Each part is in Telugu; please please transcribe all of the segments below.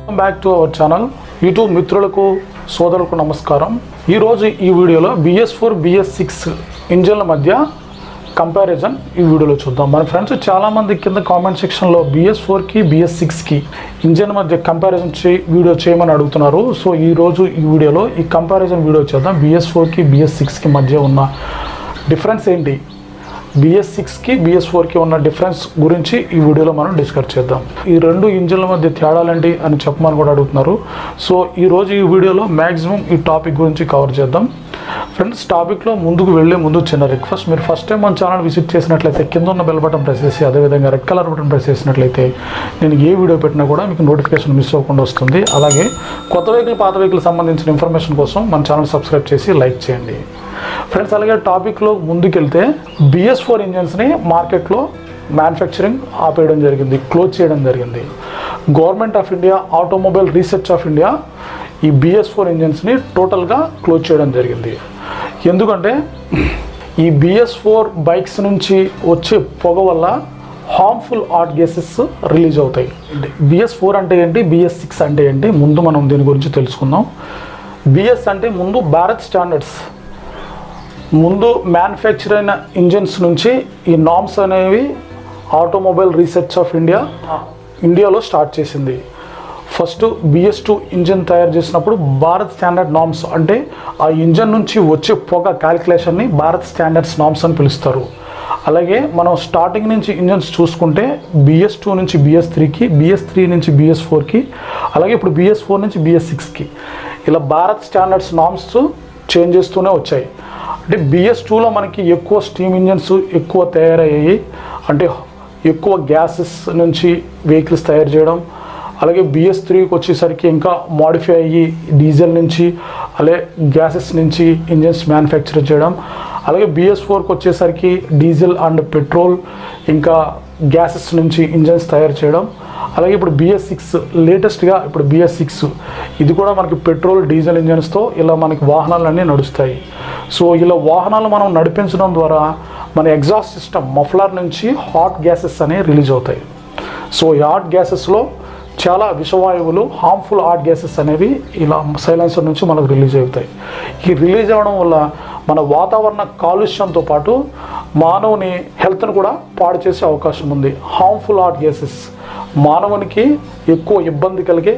Welcome back to our channel. YouTube మిత్రులకు సోదరులకు నమస్కారం. ఈరోజు ఈ వీడియోలో BS4 BS6 ఇంజన్ల మధ్య కంపారిజన్ ఈ వీడియోలో చూద్దాం. మన ఫ్రెండ్స్ చాలామంది కింద కామెంట్ సెక్షన్లో BS4కి BS6కి ఇంజన్ మధ్య కంపారిజన్ వీడియో చేయమని అడుగుతున్నారు. సో ఈరోజు ఈ వీడియోలో ఈ కంపారిజన్ వీడియో చేద్దాం. BS4కి BS6కి మధ్య ఉన్న డిఫరెన్స్ ఏంటి, BS6కి BS4కి ఉన్న డిఫరెన్స్ గురించి ఈ వీడియోలో మనం డిస్కస్ చేద్దాం. ఈ రెండు ఇంజిన్ల మధ్య తేడాలేంటి అని చెప్పమని కూడా అడుగుతున్నారు. సో ఈరోజు ఈ వీడియోలో మ్యాక్సిమం ఈ టాపిక్ గురించి కవర్ చేద్దాం. ఫ్రెండ్స్, టాపిక్లో ముందుకు వెళ్ళే ముందు చిన్న రిక్వెస్ట్, మీరు ఫస్ట్ టైం మన ఛానల్ విజిట్ చేసినట్లయితే కింద ఉన్న బెల్ బటన్ ప్రెస్ చేసి అదేవిధంగా రెడ్ కలర్ బటన్ ప్రెస్ చేసినట్లయితే నేను ఏ వీడియో పెట్టినా కూడా మీకు నోటిఫికేషన్ మిస్ అవ్వకుండా వస్తుంది. అలాగే కొత్త వెహికల్ పాత వెహికల్ సంబంధించిన ఇన్ఫర్మేషన్ కోసం మన ఛానల్ సబ్స్క్రైబ్ చేసి లైక్ చేయండి. ఫ్రెండ్స్, అలాగే టాపిక్లో ముందుకెళ్తే BS4 ఇంజన్స్ని మార్కెట్లో మ్యానుఫ్యాక్చరింగ్ ఆపేయడం జరిగింది, క్లోజ్ చేయడం జరిగింది. Government of India, automobile research of India ఈ BS4 ఇంజన్స్ని టోటల్గా క్లోజ్ చేయడం జరిగింది. ఎందుకంటే ఈ BS4 బైక్స్ నుంచి వచ్చే పొగ వల్ల హార్మ్ఫుల్ హాట్ గ్యాసెస్ రిలీజ్ అవుతాయి. BS4 అంటే ఏంటి, BS6 అంటే ఏంటి, ముందు మనం దీని గురించి తెలుసుకుందాం. BS అంటే ముందు భారత్ స్టాండర్డ్స్, ముందు మ్యానుఫ్యాక్చర్ అయిన ఇంజన్స్ నుంచి ఈ నామ్స్ అనేవి ఆటోమొబైల్ రీసెర్చ్ ఆఫ్ ఇండియాలో స్టార్ట్ చేసింది. ఫస్ట్ BS2 ఇంజన్ తయారు చేసినప్పుడు భారత్ స్టాండర్డ్ నామ్స్, అంటే ఆ ఇంజన్ నుంచి వచ్చే పొగ క్యాలిక్యులేషన్ని భారత్ స్టాండర్డ్స్ నామ్స్ అని పిలుస్తారు. అలాగే మనం స్టార్టింగ్ నుంచి ఇంజన్స్ చూసుకుంటే BS2 నుంచి BS3కి, BS3 నుంచి BS4కి, అలాగే ఇప్పుడు BS4 నుంచి BS6కి ఇలా భారత్ స్టాండర్డ్స్ నామ్స్ చేంజ్ చేస్తూనే వచ్చాయి. అంటే BS2లో మనకి ఎక్కువ స్టీమ్ ఇంజన్స్ ఎక్కువ తయారయ్యాయి, అంటే ఎక్కువ గ్యాసెస్ నుంచి వెహికల్స్ తయారు చేయడం. అలాగే BS3కి వచ్చేసరికి ఇంకా మోడిఫై అయ్యి డీజిల్ నుంచి అలాగే గ్యాసెస్ నుంచి ఇంజన్స్ మ్యానుఫ్యాక్చర్ చేయడం. అలాగే BS4కి వచ్చేసరికి డీజిల్ అండ్ పెట్రోల్ ఇంకా గ్యాసెస్ నుంచి ఇంజన్స్ తయారు చేయడం. అలాగే ఇప్పుడు BS6 లేటెస్ట్గా ఇప్పుడు BS6 ఇది కూడా మనకి పెట్రోల్ డీజిల్ ఇంజన్స్తో ఇలా మనకి వాహనాలన్నీ నడుస్తాయి. సో ఇలా వాహనాలు మనం నడిపించడం ద్వారా మన ఎగ్జాస్ట్ సిస్టమ్ మఫ్లర్ నుంచి హాట్ గ్యాసెస్ అనేవి రిలీజ్ అవుతాయి. సో ఈ హాట్ గ్యాసెస్లో చాలా విషవాయువులు, హార్మ్ఫుల్ హాట్ గ్యాసెస్ అనేవి ఇలా సైలెన్సర్ నుంచి మనకు రిలీజ్ అవుతాయి. ఈ రిలీజ్ అవ్వడం వల్ల మన వాతావరణ కాలుష్యంతో పాటు మానవుని హెల్త్ను కూడా పాడు చేసే అవకాశం ఉంది. హార్మ్ఫుల్ హాట్ గ్యాసెస్ మానవునికి ఎక్కువ ఇబ్బంది కలిగే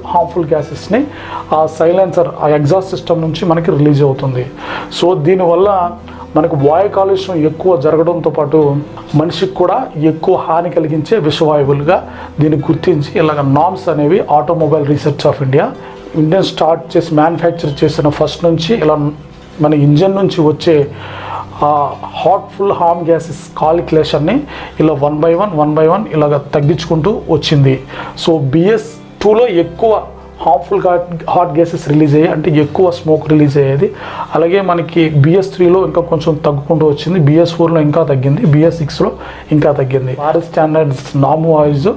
హార్మ్ఫుల్ గ్యాసెస్ని ఆ సైలెన్సర్, ఆ ఎగ్జాస్ట్ సిస్టమ్ నుంచి మనకి రిలీజ్ అవుతుంది. సో దీనివల్ల మనకు వాయు కాలుష్యం ఎక్కువ జరగడంతో పాటు మనిషికి కూడా ఎక్కువ హాని కలిగించే విషవాయువులుగా దీన్ని గుర్తించి ఇలాగ నామ్స్ అనేవి automobile research of Indian start చేసి మ్యానుఫ్యాక్చర్ చేసిన ఫస్ట్ నుంచి ఇలా మన ఇంజన్ నుంచి వచ్చే హార్మ్ గ్యాసెస్ కాలిక్యులేషన్ని ఇలా వన్ బై వన్ ఇలాగ తగ్గించుకుంటూ వచ్చింది. సో BS2లో ఎక్కువ హార్మ్ఫుల్ హాట్ గ్యాసెస్ రిలీజ్ అయ్యాయి, అంటే ఎక్కువ స్మోక్ రిలీజ్ అయ్యేది. అలాగే మనకి BS3లో ఇంకా కొంచెం తగ్గుకుంటూ వచ్చింది, BS4లో ఇంకా తగ్గింది, BS6లో ఇంకా తగ్గింది. భారత్ స్టాండర్డ్స్ నామ్ wise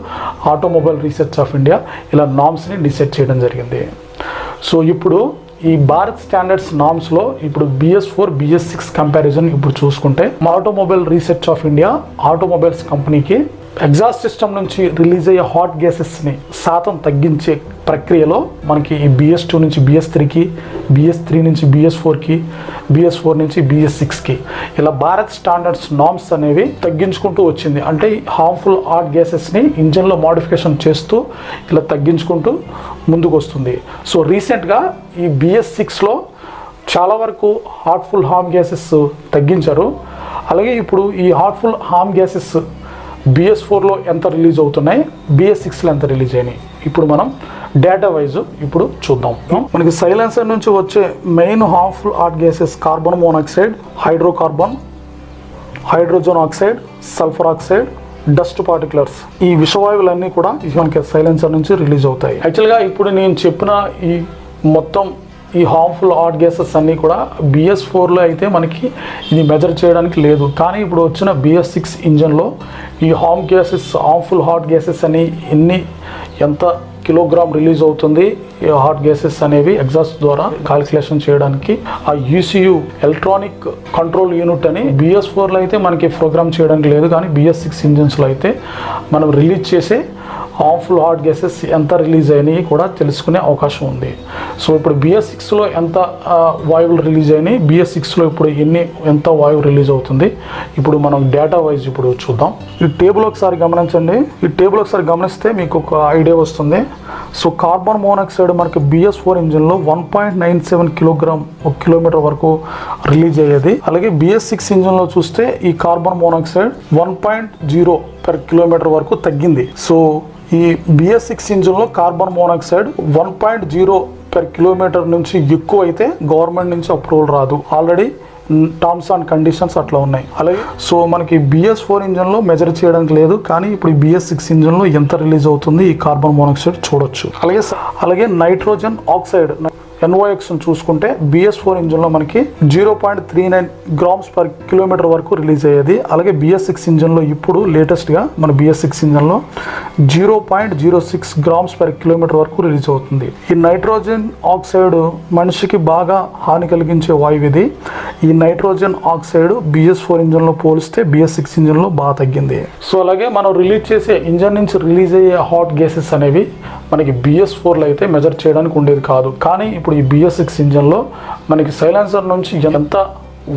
automobile research of India ఇలా నామ్స్ని డిసైడ్ చేయడం జరిగింది. సో ఇప్పుడు ఈ భారత్ స్టాండర్డ్స్ నామ్స్లో ఇప్పుడు BS4 BS6 కంపారిజన్ ఇప్పుడు చూసుకుంటే automobile research of India automobiles కంపెనీకి ఎగ్జాస్ట్ సిస్టమ్ నుంచి రిలీజ్ అయ్యే హాట్ గ్యాసెస్ని శాతం తగ్గించే ప్రక్రియలో మనకి ఈ BS2 నుంచి BS3కి, BS3 నుంచి BS4కి, BS4 నుంచి BS6కి ఇలా భారత్ స్టాండర్డ్స్ నామ్స్ అనేవి తగ్గించుకుంటూ వచ్చింది. అంటే హార్మ్ఫుల్ హాట్ గ్యాసెస్ని ఇంజన్లో మోడిఫికేషన్ చేస్తూ ఇలా తగ్గించుకుంటూ ముందుకు వస్తుంది. సో రీసెంట్గా ఈ BS6లో చాలా వరకు హార్మ్ గ్యాసెస్ తగ్గించారు. అలాగే ఇప్పుడు ఈ హార్మ్ గ్యాసెస్ BS4లో ఎంత రిలీజ్ అవుతున్నాయి, BS6లో ఎంత రిలీజ్ అయినాయి ఇప్పుడు మనం డేటా వైజ్ ఇప్పుడు చూద్దాం. మనకి సైలెన్సర్ నుంచి వచ్చే main harmful hot gases carbon monoxide, hydrocarbon, hydrogen oxide, sulphur oxide, dust particulars. ఈ విషవాయువులన్నీ కూడా మనకి సైలెన్సర్ నుంచి రిలీజ్ అవుతాయి. యాక్చువల్గా ఇప్పుడు నేను చెప్పిన ఈ మొత్తం ఈ హార్మ్ఫుల్ హాట్ గ్యాసెస్ అన్నీ కూడా BS4లో అయితే మనకి ఇది మెజర్ చేయడానికి లేదు. కానీ ఇప్పుడు వచ్చిన BS6 ఇంజన్లో ఈ హార్మ్ఫుల్ హాట్ గ్యాసెస్ అని ఎంత కిలోగ్రామ్ రిలీజ్ అవుతుంది ఈ హాట్ గ్యాసెస్ అనేవి ఎగ్జాస్ట్ ద్వారా కాలిక్యులేషన్ చేయడానికి ఆ ECU ఎలక్ట్రానిక్ కంట్రోల్ యూనిట్ అని BS4లో అయితే మనకి ప్రోగ్రామ్ చేయడానికి లేదు, కానీ BS6 ఇంజన్స్లో అయితే మనం రిలీజ్ చేసే హార్మ్ఫుల్ హాట్ గ్యాసెస్ ఎంత రిలీజ్ అయినాయి కూడా తెలుసుకునే అవకాశం ఉంది. సో ఇప్పుడు BS6లో ఎంత వాయువులు రిలీజ్ అయినాయి, BS6లో ఇప్పుడు ఎంత వాయువు రిలీజ్ అవుతుంది, ఇప్పుడు మనం డేటా వైజ్ ఇప్పుడు చూద్దాం. ఈ టేబుల్ ఒకసారి గమనించండి. ఈ టేబుల్ ఒకసారి గమనిస్తే మీకు ఒక ఐడియా వస్తుంది. సో కార్బన్ మోనాక్సైడ్ మనకి BS4 ఇంజిన్లో 1.97 కిలోమీటర్ వరకు రిలీజ్ అయ్యేది. అలాగే BS6 ఇంజిన్లో చూస్తే ఈ కార్బన్ మోనాక్సైడ్ 1.0 కిలోమీటర్ వరకు తగ్గింది. సో ఈ BS6 ఇంజిన్లో కార్బన్ మోనాక్సైడ్ 1.0 కిలోమీటర్ నుంచి ఎక్కువ అయితే గవర్నమెంట్ నుంచి అప్రూవల్ రాదు. ఆల్రెడీ టర్మ్స్ అండ్ కండిషన్స్ అట్లా ఉన్నాయి. అలాగే సో మనకి BS4 ఇంజిన్లో మెజర్ చేయడానికి లేదు, కానీ ఇప్పుడు BS6 ఇంజిన్లో ఎంత రిలీజ్ అవుతుంది ఈ కార్బన్ మోనాక్సైడ్ చూడొచ్చు. అలాగే నైట్రోజన్ ఆక్సైడ్ NOx చూసుకుంటే BS4 ఇంజిన్లో మనకి 0.39 గ్రామ్స్ పర్ కిలోమీటర్ వరకు రిలీజ్ అయ్యేది. అలాగే BS6 ఇంజిన్లో ఇప్పుడు లేటెస్ట్గా మన BS6 ఇంజిన్లో 0.06 గ్రామ్స్ పర్ కిలోమీటర్ వరకు రిలీజ్ అవుతుంది. ఈ నైట్రోజన్ ఆక్సైడ్ మనిషికి బాగా హాని కలిగించే వాయువు ఇది. ఈ నైట్రోజన్ ఆక్సైడ్ BS4 ఇంజిన్లో పోలిస్తే BS6 ఇంజిన్లో బాగా తగ్గింది. సో అలాగే మనం రిలీజ్ చేసే ఇంజిన్ నుంచి రిలీజ్ అయ్యే హాట్ గ్యాసెస్ అనేవి మనకి BS4లో అయితే మెజర్ చేయడానికి ఉండేది కాదు. కానీ ఇప్పుడు ఈ BS6 ఇంజిన్లో మనకి సైలెన్సర్ నుంచి ఎంత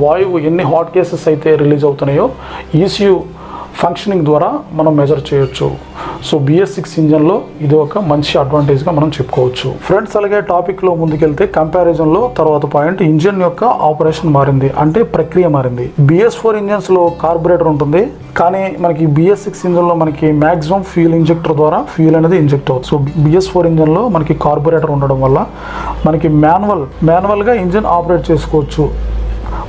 వాయువు ఎన్ని హాట్ గ్యాసెస్ అయితే రిలీజ్ అవుతున్నాయో ECU ఫంక్షనింగ్ ద్వారా మనం మెజర్ చేయొచ్చు. సో BS6 ఇంజన్లో ఇది ఒక మంచి అడ్వాంటేజ్గా మనం చెప్పుకోవచ్చు. ఫ్రెండ్స్ అలాగే టాపిక్లో ముందుకెళ్తే కంపారిజన్లో తర్వాత పాయింట్ ఇంజిన్ యొక్క ఆపరేషన్ మారింది, అంటే ప్రక్రియ మారింది. BS4 ఇంజన్స్లో కార్బొరేటర్ ఉంటుంది, కానీ మనకి BS6 ఇంజన్లో మనకి మ్యాక్సిమం ఫ్యూల్ ఇంజెక్టర్ ద్వారా ఫ్యూల్ అనేది ఇంజెక్ట్ అవుతుంది. సో BS4 ఇంజన్లో మనకి కార్బొరేటర్ ఉండడం వల్ల మనకి మాన్యువల్గా ఇంజిన్ ఆపరేట్ చేసుకోవచ్చు.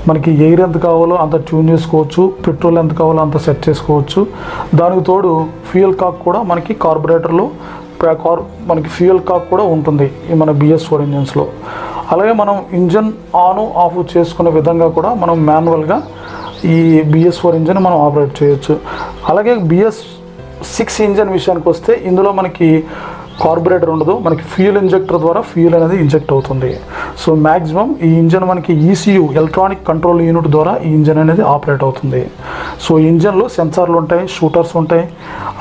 మనకి ఎయిర్ ఎంత కావాలో అంత ట్యూన్ చేసుకోవచ్చు, పెట్రోల్ ఎంత కావాలో అంత సెట్ చేసుకోవచ్చు. దానికి తోడు ఫ్యూయల్ కాక్ కూడా మనకి కార్బొరేటర్లో మనకి ఫ్యూయల్ కాక్ కూడా ఉంటుంది ఈ మన BS4 ఇంజన్స్లో. అలాగే మనం ఇంజన్ ఆన్ ఆఫ్ చేసుకునే విధంగా కూడా మనం మాన్యువల్గా ఈ BS4 ఇంజన్ మనం ఆపరేట్ చేయొచ్చు. అలాగే BS6 ఇంజన్ విషయానికి వస్తే ఇందులో మనకి కార్బొరేటర్ ఉండదు, మనకి ఫ్యూయల్ ఇంజెక్టర్ ద్వారా ఫ్యూయల్ అనేది ఇంజెక్ట్ అవుతుంది. సో మ్యాక్సిమం ఈ ఇంజన్ మనకి ECU ఎలక్ట్రానిక్ కంట్రోల్ యూనిట్ ద్వారా ఈ ఇంజన్ అనేది ఆపరేట్ అవుతుంది. సో ఇంజన్లో సెన్సార్లు ఉంటాయి, షూటర్స్ ఉంటాయి.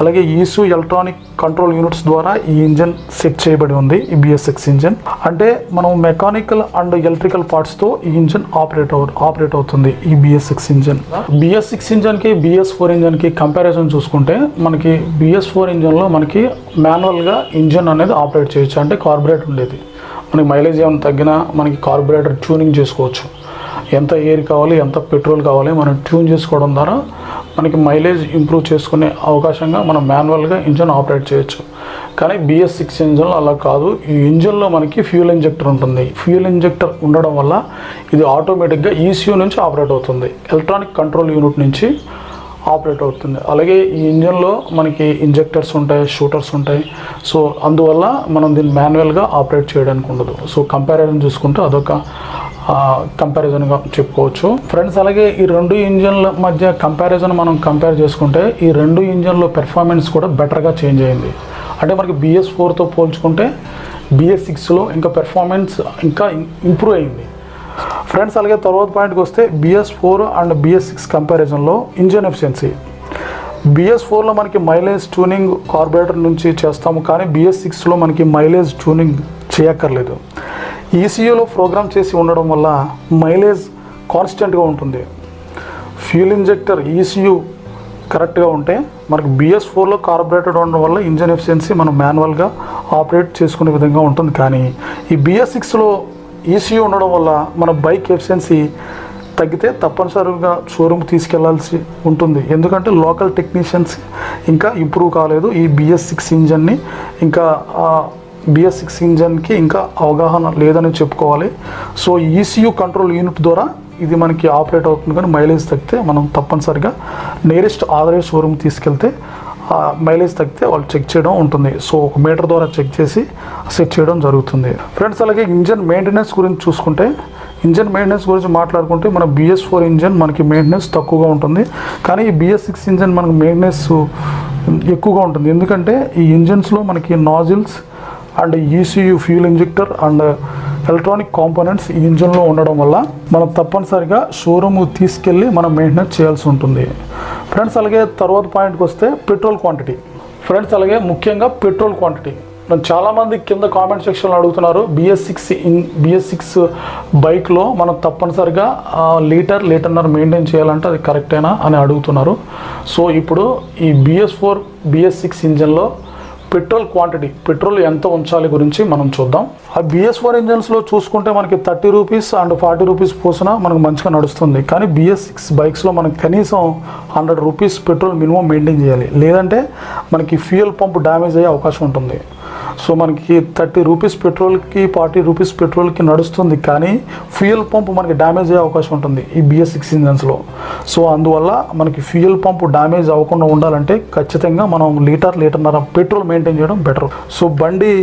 అలాగే ECU ఎలక్ట్రానిక్ కంట్రోల్ యూనిట్స్ ద్వారా ఈ ఇంజన్ సెట్ చేయబడి ఉంది ఈ BS6 ఇంజన్. అంటే మనం మెకానికల్ అండ్ ఎలక్ట్రికల్ పార్ట్స్తో ఈ ఇంజన్ ఆపరేట్ అవుతుంది ఈ BS6 engine. BS6 ఇంజన్కి BS4 ఇంజన్కి comparison చూసుకుంటే మనకి BS4 ఇంజన్లో మనకి మాన్యువల్గా ఇంజన్ అనేది ఆపరేట్ చేయొచ్చు, అంటే కార్బొరేటర్ ఉండేది. మనకి మైలేజ్ ఏమైనా తగ్గినా మనకి కార్బొరేటర్ ట్యూనింగ్ చేసుకోవచ్చు. ఎంత ఎయిర్ కావాలి, ఎంత పెట్రోల్ కావాలి మనం ట్యూన్ చేసుకోవడం ద్వారా మనకి మైలేజ్ ఇంప్రూవ్ చేసుకునే అవకాశంగా మనం మాన్యువల్గా ఇంజన్ ఆపరేట్ చేయొచ్చు. కానీ BS6 ఇంజన్లో అలా కాదు. ఈ ఇంజన్లో మనకి ఫ్యూయల్ ఇంజెక్టర్ ఉంటుంది. ఫ్యూయల్ ఇంజెక్టర్ ఉండడం వల్ల ఇది ఆటోమేటిక్గా ECU నుంచి ఆపరేట్ అవుతుంది, ఎలక్ట్రానిక్ కంట్రోల్ యూనిట్ నుంచి ఆపరేట్ అవుతుంది. అలాగే ఈ ఇంజన్లో మనకి ఇంజెక్టర్స్ ఉంటాయి, షూటర్స్ ఉంటాయి. సో అందువల్ల మనం దీన్ని మాన్యువల్గా ఆపరేట్ చేయడానికి ఉండదు. సో కంపారిజన్ చూసుకుంటే అదొక కంపారిజన్గా చెప్పుకోవచ్చు. ఫ్రెండ్స్ అలాగే ఈ రెండు ఇంజన్ల మధ్య మనం కంపేర్ చేసుకుంటే ఈ రెండు ఇంజన్ల పెర్ఫార్మెన్స్ కూడా బెటర్గా చేంజ్ అయింది. అంటే మనకి BS4తో పోల్చుకుంటే BS6లో ఇంకా పెర్ఫార్మెన్స్ ఇంకా ఇంప్రూవ్ అయింది. ఫ్రెండ్స్ అలాగే తర్వాత పాయింట్కి వస్తే BS4 అండ్ BS6 కంపారిజన్లో ఇంజన్ ఎఫిషియన్సీ. BS4లో మనకి మైలేజ్ ట్యూనింగ్ కార్బొరేటర్ నుంచి చేస్తాము, కానీ BS6లో మనకి మైలేజ్ ట్యూనింగ్ చేయక్కర్లేదు. ECUలో ప్రోగ్రామ్ చేసి ఉండడం వల్ల మైలేజ్ కాన్స్టెంట్గా ఉంటుంది. ఫ్యూల్ ఇంజెక్టర్ ECU కరెక్ట్గా ఉంటే మనకి BS4లో కార్బొరేటర్ ఉండడం వల్ల ఇంజన్ ఎఫిషియన్సీ మనం మాన్యువల్గా ఆపరేట్ చేసుకునే విధంగా ఉంటుంది. కానీ ఈ BS6లో ECU ఉండడం వల్ల మన బైక్ ఎఫిషియన్సీ తగ్గితే తప్పనిసరిగా షోరూమ్కి తీసుకెళ్లాల్సి ఉంటుంది. ఎందుకంటే లోకల్ టెక్నీషియన్స్ ఇంకా ఇంప్రూవ్ కాలేదు ఈ BS6 ఇంజన్ని, ఇంకా BS6 ఇంజన్కి ఇంకా అవగాహన లేదని చెప్పుకోవాలి. సో ECU కంట్రోల్ యూనిట్ ద్వారా ఇది మనకి ఆపరేట్ అవుతుంది. కానీ మైలేజ్ తగ్గితే మనం తప్పనిసరిగా నియరెస్ట్ ఆథరైజ్డ్ షోరూమ్ తీసుకెళ్తే మైలేజ్ తగ్గితే వాళ్ళు చెక్ చేయడం ఉంటుంది. సో ఒక మీటర్ ద్వారా చెక్ చేసి సెట్ చేయడం జరుగుతుంది. ఫ్రెండ్స్ అలాగే ఇంజన్ మెయింటెనెన్స్ గురించి చూసుకుంటే, ఇంజన్ మెయింటెనెన్స్ గురించి మాట్లాడుకుంటే మన BS4 ఇంజన్ మనకి మెయింటెనెన్స్ తక్కువగా ఉంటుంది, కానీ ఈ BS6 ఇంజన్ మనకి మెయింటెనెన్స్ ఎక్కువగా ఉంటుంది. ఎందుకంటే ఈ ఇంజన్స్లో మనకి nozzles and ECU fuel injector and electronic components ఈ ఇంజన్లో ఉండడం వల్ల మనం తప్పనిసరిగా షోరూమ్ తీసుకెళ్ళి మనం మెయింటెనెన్స్ చేయాల్సి ఉంటుంది. ఫ్రెండ్స్ అలాగే తర్వాత పాయింట్కి వస్తే పెట్రోల్ క్వాంటిటీ. ఫ్రెండ్స్ అలాగే ముఖ్యంగా పెట్రోల్ క్వాంటిటీ నన్ను చాలామంది కింద కామెంట్ సెక్షన్లో అడుగుతున్నారు. BS6 బైక్లో మనం తప్పనిసరిగా లీటర్న్నర మెయింటైన్ చేయాలంటే అది కరెక్టేనా అని అడుగుతున్నారు. సో ఇప్పుడు ఈ BS6 ఇంజన్లో పెట్రోల్ క్వాంటిటీ, పెట్రోల్ ఎంత ఉంచాలి గురించి మనం చూద్దాం. ఆ BS4 ఇంజన్స్లో చూసుకుంటే మనకి 30 రూపీస్ అండ్ 40 రూపీస్ పోసినా మనకు మంచిగా నడుస్తుంది. కానీ BS6 బైక్స్లో మనకి కనీసం 100 రూపీస్ పెట్రోల్ మినిమం మెయింటైన్ చేయాలి, లేదంటే మనకి ఫ్యూయల్ పంప్ డ్యామేజ్ అయ్యే అవకాశం ఉంటుంది. సో మనకి 30 రూపీస్ పెట్రోల్కి 40 రూపీస్ పెట్రోల్కి నడుస్తుంది, కానీ ఫ్యూయల్ పంప్ మనకి డ్యామేజ్ అయ్యే అవకాశం ఉంటుంది ఈ BS6 ఇంజన్స్లో. సో అందువల్ల మనకి ఫ్యూయల్ పంప్ డ్యామేజ్ అవ్వకుండా ఉండాలంటే ఖచ్చితంగా మనం లీటర్న్నర పెట్రోల్ మెయింటైన్ చేయడం బెటర్. సో బండి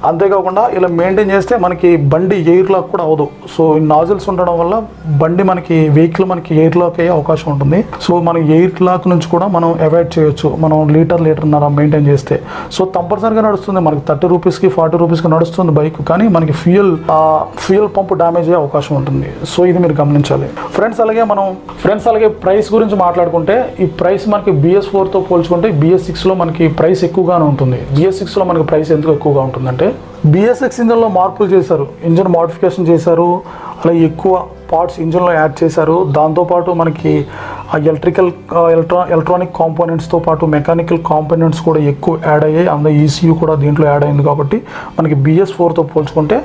అంతేకాకుండా ఇలా మెయింటైన్ చేస్తే మనకి బండి ఎయిర్ లాక్ కూడా అవ్వదు. సో ఈ నాజిల్స్ ఉండడం వల్ల బండి మనకి వెహికల్ మనకి ఎయిర్ లాక్ అయ్యే అవకాశం ఉంటుంది. సో మన ఎయిర్ లాక్ నుంచి కూడా మనం అవాయిడ్ చేయొచ్చు మనం లీటర్న్నర మెయింటైన్ చేస్తే. సో తప్పనిసరిగా నడుస్తుంది మనకి 30 రూపీస్కి 40 రూపీస్కి నడుస్తుంది బైక్, కానీ మనకి ఫ్యూయల్ పంప్ డ్యామేజ్ అయ్యే అవకాశం ఉంటుంది. సో ఇది మీరు గమనించాలి ఫ్రెండ్స్. అలాగే ప్రైస్ గురించి మాట్లాడుకుంటే ఈ ప్రైస్ మనకి BS4తో పోల్చుకుంటే BS6లో మనకి ప్రైస్ ఎక్కువగానే ఉంటుంది. BS6లో మనకి ప్రైస్ ఎందుకు ఎక్కువగా ఉంటుందంటే BS6 ఇంజన్లో మార్పులు చేశారు, ఇంజన్ మోడిఫికేషన్ చేశారు, అలాగే ఎక్కువ పార్ట్స్ ఇంజన్లో యాడ్ చేశారు. దాంతోపాటు మనకి ఎలక్ట్రానిక్ కాంపోనెంట్స్తో పాటు మెకానికల్ కాంపోనెంట్స్ కూడా ఎక్కువ యాడ్ అయ్యాయి. అందులో ECU కూడా దీంట్లో యాడ్ అయింది. కాబట్టి మనకి BS4తో పోల్చుకుంటే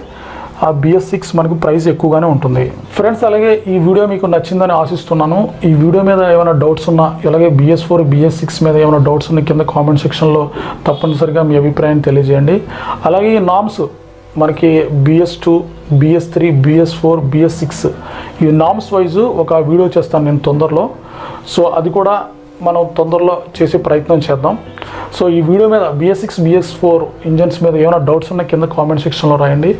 ఆ BS6 మనకు ప్రైస్ ఎక్కువగానే ఉంటుంది ఫ్రెండ్స్. అలాగే ఈ వీడియో మీకు నచ్చిందని ఆశిస్తున్నాను. ఈ వీడియో మీద ఏమైనా డౌట్స్ ఉన్నా, అలాగే BS4 BS6 మీద ఏమైనా డౌట్స్ ఉన్నా కింద కామెంట్ సెక్షన్లో తప్పనిసరిగా మీ అభిప్రాయం తెలియజేయండి. అలాగే ఈ నామ్స్ మనకి BS2 BS3 BS4 BS6 ఈ నామ్స్ వైజ్ ఒక వీడియో చేస్తాను నేను తొందరలో. సో అది కూడా మనం తొందరలో చేసే ప్రయత్నం చేద్దాం. సో ఈ వీడియో మీద BS6 BS4 ఇంజన్స్ మీద ఏమైనా డౌట్స్ ఉన్నా కింద కామెంట్ సెక్షన్లో రాయండి,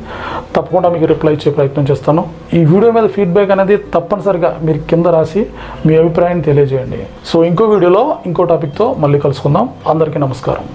తప్పకుండా మీకు రిప్లై ఇచ్చే ప్రయత్నం చేస్తాను. ఈ వీడియో మీద ఫీడ్బ్యాక్ అనేది తప్పనిసరిగా మీరు కింద రాసి మీ అభిప్రాయాన్ని తెలియజేయండి. సో ఇంకో వీడియోలో ఇంకో టాపిక్తో మళ్ళీ కలుసుకుందాం. అందరికీ నమస్కారం.